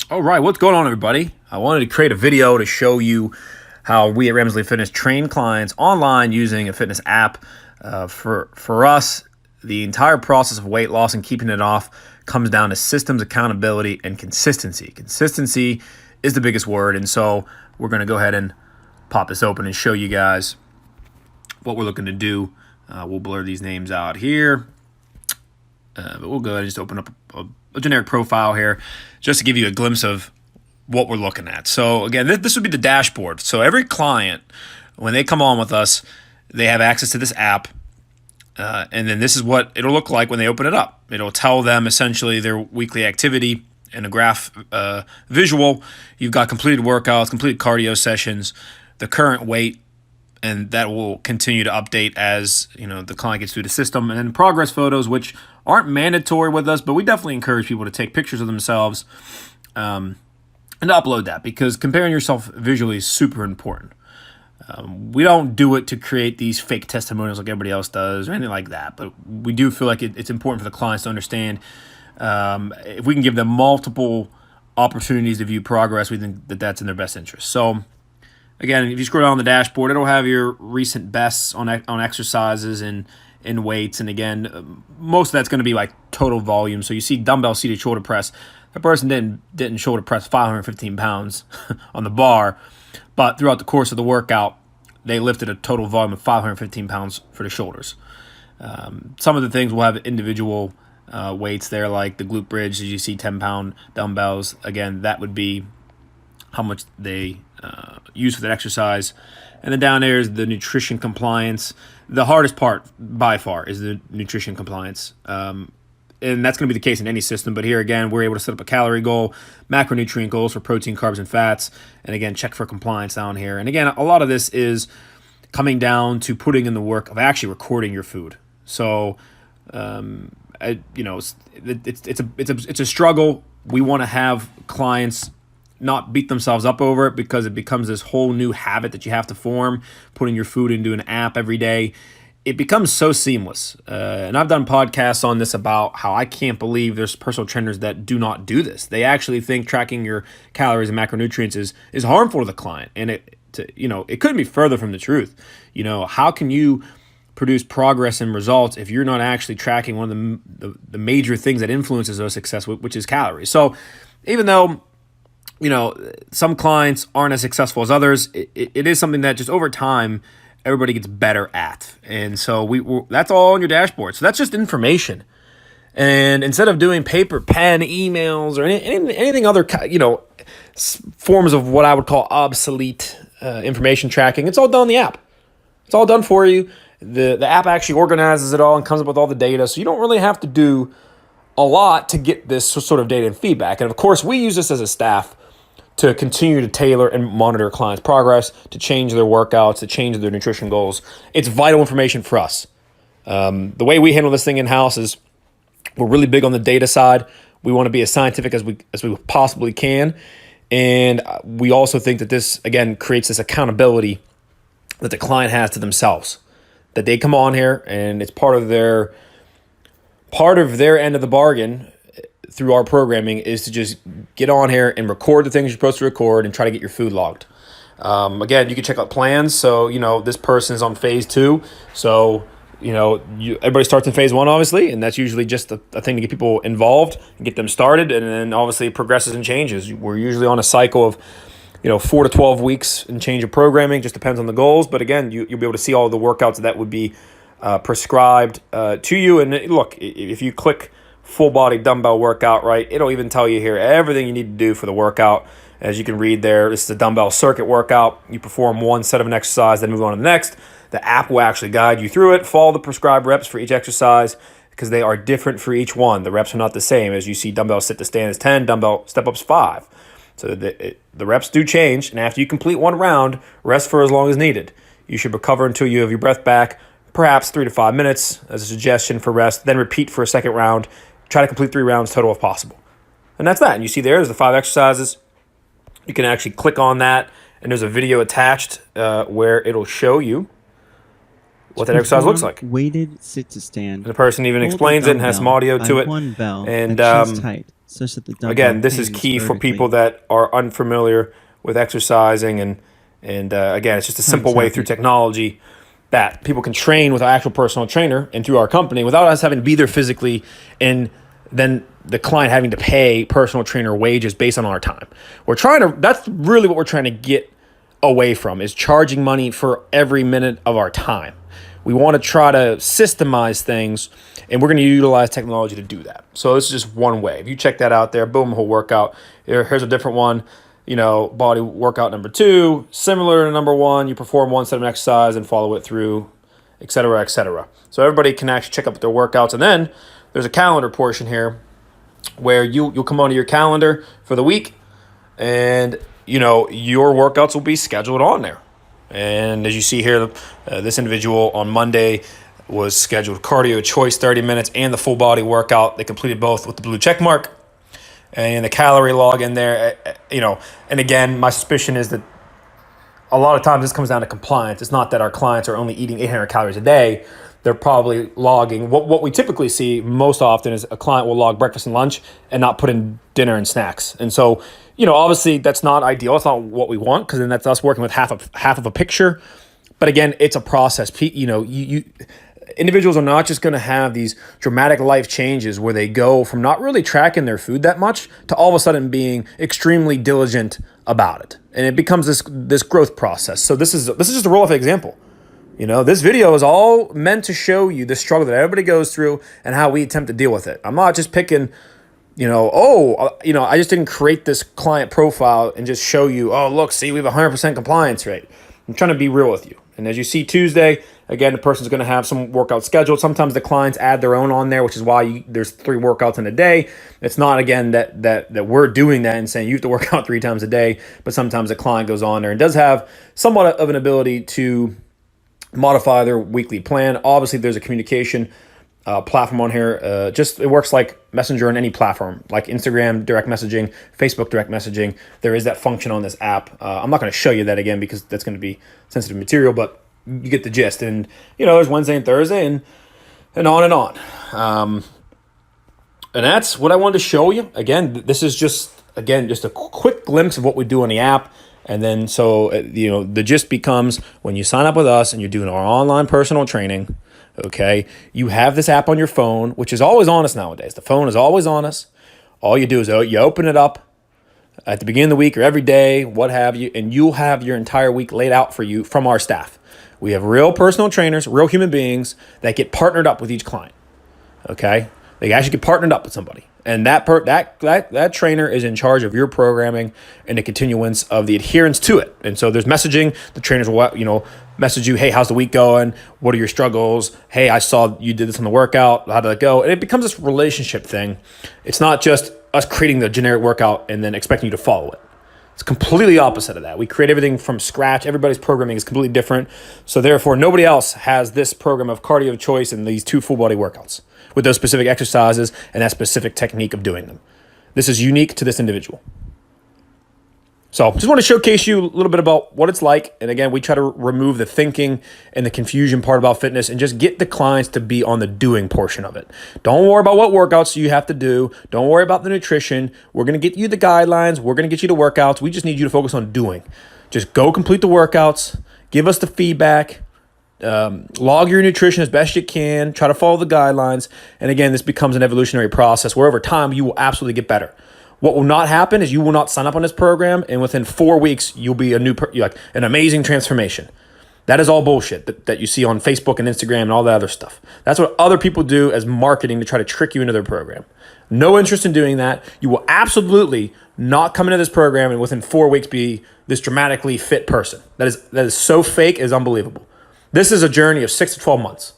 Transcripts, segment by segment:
All right, what's going on, everybody? I wanted to create a video to show you how we at Ramsden Elite Fitness train clients online using a fitness app. For us, the entire process of weight loss and keeping it off comes down to systems, accountability, and consistency. Consistency is the biggest word, and so we're going to go ahead and pop this open and show you guys what we're looking to do. We'll blur these names out here, but we'll go ahead and just open up a generic profile here just to give you a glimpse of what we're looking at. So again, this would be the dashboard. So every client, when they come on with us, they have access to this app, and then this is what it'll look like when they open it up. It'll tell them essentially their weekly activity in a graph visual. You've got completed workouts, completed cardio sessions, the current weight, and that will continue to update as the client gets through the system. And then progress photos, which aren't mandatory with us, but we definitely encourage people to take pictures of themselves and to upload that, because comparing yourself visually is super important. We don't do it to create these fake testimonials like everybody else does or anything like that, but we do feel like it's important for the clients to understand if we can give them multiple opportunities to view progress, we think that that's in their best interest. So again, if you scroll down the dashboard, it'll have your recent bests on exercises and weights. And again, most of that's going to be like total volume. So you see dumbbell seated shoulder press. That person didn't shoulder press 515 pounds on the bar, but throughout the course of the workout, they lifted a total volume of 515 pounds for the shoulders. Some of the things will have individual weights there, like the glute bridge, as you see 10-pound dumbbells. Again, that would be how much they use for that exercise. And then down there is the nutrition compliance. The hardest part by far is the nutrition compliance. And that's going to be the case in any system. But here again, we're able to set up a calorie goal, macronutrient goals for protein, carbs, and fats. And again, check for compliance down here. And again, a lot of this is coming down to putting in the work of actually recording your food. So, it's a struggle. We want to have clients not beat themselves up over it, because it becomes this whole new habit that you have to form, putting your food into an app every day. It becomes so seamless. And I've done podcasts on this about how I can't believe there's personal trainers that do not do this. They actually think tracking your calories and macronutrients is harmful to the client. And it couldn't be further from the truth. How can you produce progress and results if you're not actually tracking one of the major things that influences those success, which is calories? So even though some clients aren't as successful as others, it is something that just over time, everybody gets better at. And so that's all on your dashboard. So that's just information. And instead of doing paper, pen, emails, or anything other, forms of what I would call obsolete information tracking, it's all done in the app. It's all done for you. The app actually organizes it all and comes up with all the data. So you don't really have to do a lot to get this sort of data and feedback. And of course, we use this as a staff to continue to tailor and monitor clients' progress, to change their workouts, to change their nutrition goals. It's vital information for us. The way we handle this thing in-house is we're really big on the data side. We want to be as scientific as we possibly can. And we also think that this, again, creates this accountability that the client has to themselves, that they come on here and it's part of their end of the bargain through our programming is to just get on here and record the things you're supposed to record and try to get your food logged. Again, you can check out plans. So, this person is on phase 2. So, everybody starts in phase 1, obviously, and that's usually just a thing to get people involved and get them started. And then obviously it progresses and changes. We're usually on a cycle of, 4 to 12 weeks and change of programming. Just depends on the goals. But again, you'll be able to see all the workouts that would be prescribed to you. And look, if you click full body dumbbell workout, right, it'll even tell you here everything you need to do for the workout. As you can read there, this is the dumbbell circuit workout. You perform one set of an exercise, then move on to the next. The app will actually guide you through it. Follow the prescribed reps for each exercise, because they are different for each one. The reps are not the same. As you see, dumbbell sit to stand is 10, dumbbell step ups 5. So the reps do change, and after you complete one round, rest for as long as needed. You should recover until you have your breath back, perhaps 3 to 5 minutes as a suggestion for rest, then repeat for a second round. Try to complete 3 rounds total if possible. And that's that. And you see there's the 5 exercises. You can actually click on that, and there's a video attached where it'll show you what that exercise looks like. Weighted sit to stand. The person even explains it and has some audio to it. One bell and chest height. such that they don't Again, have this is pains key for vertically. people that are unfamiliar with exercising, and again, it's just a simple way through Exactly. technology that people can train with an actual personal trainer and through our company without us having to be there physically, and then the client having to pay personal trainer wages based on our time. That's really what we're trying to get away from, is charging money for every minute of our time. We want to try to systemize things, and we're going to utilize technology to do that. So this is just one way. If you check that out there, boom, whole workout. Here's a different one. Body workout number 2, similar to number 1. You perform one set of exercise and follow it through, et cetera, et cetera. So everybody can actually check out their workouts. And then there's a calendar portion here where you'll come onto your calendar for the week, and your workouts will be scheduled on there. And as you see here, this individual on Monday was scheduled cardio choice 30 minutes and the full body workout. They completed both with the blue check mark and the calorie log in there. And again, my suspicion is that a lot of times this comes down to compliance. It's not that our clients are only eating 800 calories a day. They're probably logging. What we typically see most often is a client will log breakfast and lunch and not put in dinner and snacks. And so, obviously that's not ideal. It's not what we want, because then that's us working with half of a picture. But again, it's a process. Individuals are not just going to have these dramatic life changes where they go from not really tracking their food that much to all of a sudden being extremely diligent about it, and it becomes this growth process. So this is just a real-life example. This video is all meant to show you the struggle that everybody goes through and how we attempt to deal with it. I'm not just picking, I just didn't create this client profile and just show you, oh, look, see, we have 100% compliance rate. I'm trying to be real with you. And as you see Tuesday, again, the person's going to have some workouts scheduled. Sometimes the clients add their own on there, which is why there's 3 workouts in a day. It's not, again, that we're doing that and saying you have to work out 3 times a day, but sometimes the client goes on there and does have somewhat of an ability to modify their weekly plan. Obviously, there's a communication platform on here. It works like Messenger on any platform, like Instagram direct messaging, Facebook direct messaging. There is that function on this app. I'm not going to show you that again because that's going to be sensitive material, but you get the gist. And there's Wednesday and Thursday, and on and on. And that's what I wanted to show you. Again, this is just a quick glimpse of what we do on the app. And then, so, the gist becomes when you sign up with us and you're doing our online personal training, okay, you have this app on your phone, which is always on us nowadays. The phone is always on us. All you do is you open it up at the beginning of the week or every day, what have you, and you'll have your entire week laid out for you from our staff. We have real personal trainers, real human beings that get partnered up with each client, okay? They actually get partnered up with somebody. And that trainer is in charge of your programming and the continuance of the adherence to it. And so there's messaging. The trainers will, message you, hey, how's the week going? What are your struggles? Hey, I saw you did this on the workout. How did it go? And it becomes this relationship thing. It's not just us creating the generic workout and then expecting you to follow it. It's completely opposite of that. We create everything from scratch. Everybody's programming is completely different. So therefore, nobody else has this program of cardio choice and these 2 full body workouts with those specific exercises and that specific technique of doing them. This is unique to this individual. So just want to showcase you a little bit about what it's like. And again, we try to remove the thinking and the confusion part about fitness and just get the clients to be on the doing portion of it. Don't worry about what workouts you have to do. Don't worry about the nutrition. We're going to get you the guidelines. We're going to get you the workouts. We just need you to focus on doing. Just go complete the workouts. Give us the feedback. Log your nutrition as best you can. Try to follow the guidelines. And again, this becomes an evolutionary process where over time you will absolutely get better. What will not happen is you will not sign up on this program, and within 4 weeks you'll be an amazing transformation. That is all bullshit that you see on Facebook and Instagram and all that other stuff. That's what other people do as marketing to try to trick you into their program. No interest in doing that. You will absolutely not come into this program and within 4 weeks be this dramatically fit person. That is so fake, it is unbelievable. This is a journey of 6 to 12 months.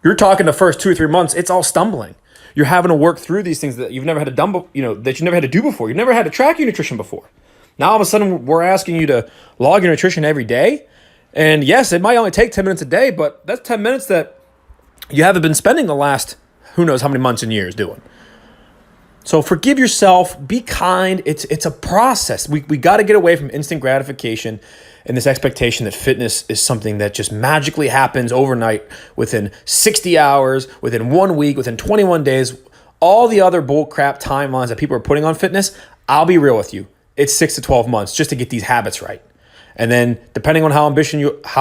You're talking the first 2 or 3 months, it's all stumbling. You're having to work through these things that you've never had to that you never had to do before. You've never had to track your nutrition before. Now all of a sudden we're asking you to log your nutrition every day. And yes, it might only take 10 minutes a day, but that's 10 minutes that you haven't been spending the last who knows how many months and years doing. So forgive yourself, be kind. It's a process. We got to get away from instant gratification and this expectation that fitness is something that just magically happens overnight within 60 hours, within 1 week, within 21 days. All the other bullcrap timelines that people are putting on fitness, I'll be real with you. It's 6 to 12 months just to get these habits right. And then depending on how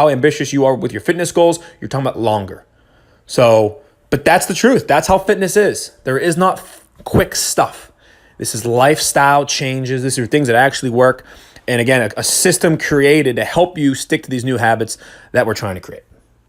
ambitious you are with your fitness goals, you're talking about longer. So, but that's the truth. That's how fitness is. There is not quick stuff. This is lifestyle changes. These are things that actually work. And again, a system created to help you stick to these new habits that we're trying to create.